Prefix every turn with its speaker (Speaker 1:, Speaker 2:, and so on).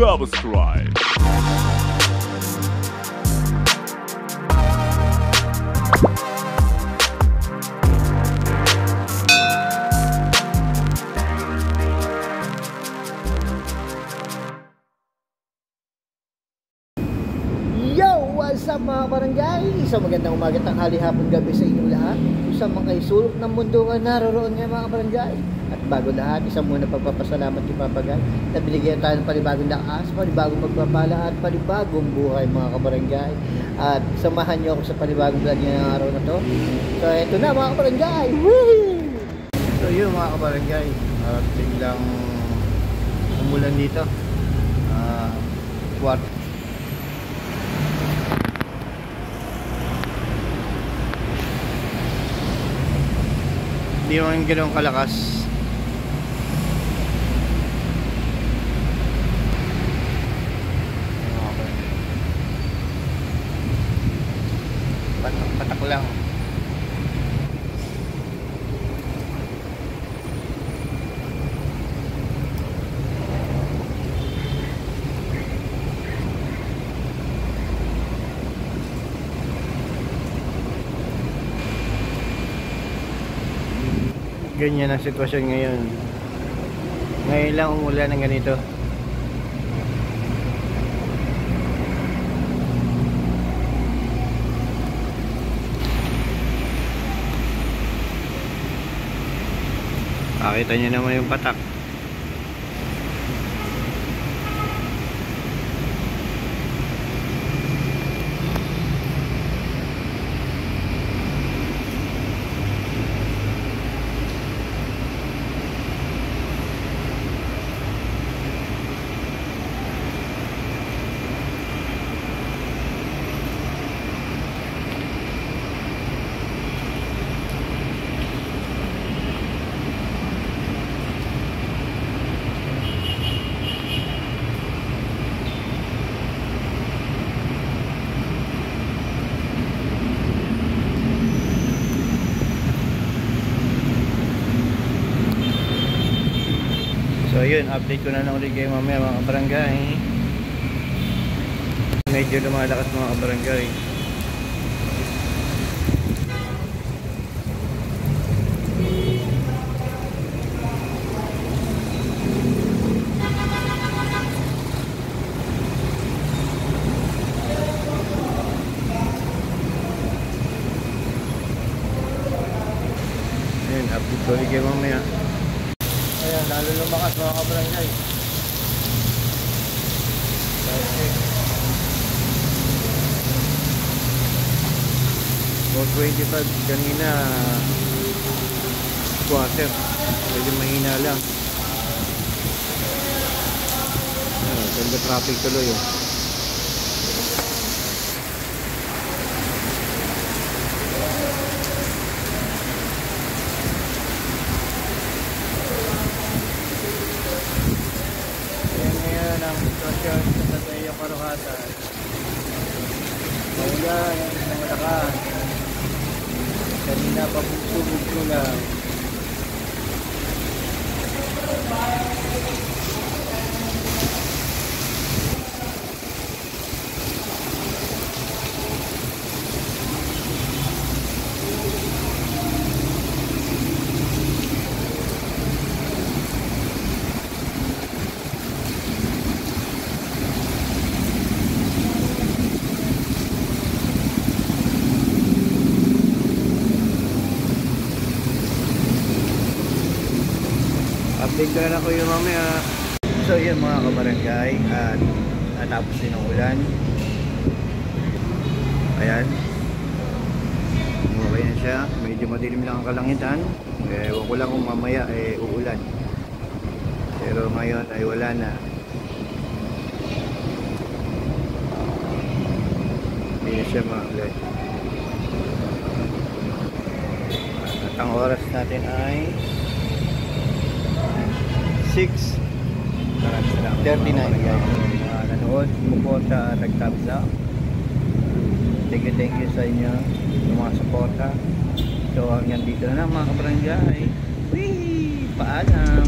Speaker 1: subscribe.
Speaker 2: What's up mga barangay? Isang magandang umaga, tanghali, hapon, gabi sa inyong lahat. Sa mga sulok ng mundo nga naroroon nga mga barangay. At bago lahat, isang muna pagpapasalamat kay Papagay na binigyan tayo ng panibagong lakas, panibagong pagpapala at panibagong buhay mga kabarangay. At samahan nyo ako sa panibagong vlog niya ng araw na to. So eto na mga kabarangay. Woo! So yun mga kabarangay, biglang umulan dito. Hindi naman ganoong kalakas. Patak lang. Ganyan ang sitwasyon ngayon. Ngayon lang umulan ng ganito. Pakita nyo naman yung patak. So yun, update ko na lang ulit kayo mamaya mga kabarangay. Medyo lumalakas mga kabarangay. Yun, update ko ulit kayo mamaya. Ayan, lalo lumakas mga kabarangay. Okay. 425 kanina quarter. Medyo mahina lang. Ganda traffic tuloy oh. Ang sitwasyon sa Tayo Karuhatan. Maulan, malakas. Kanina pa sumug ko lang. Update ko na lang ko yung mamaya. So yun mga kabarangay, at natapos din ang ulan. Ayan, okay na siya. Medyo madilim lang ang kalangitan. Ewan ko lang kung mamaya uulan. Pero ngayon ay wala na. Hindi na siya maulan. At ang oras natin ay 6:39 guys. Nanood, sumuporta, nag-thumbs up. Thank you sa inyo sa mga suporta. So hanggang dito na mga kabarangay. Wee! Paalam!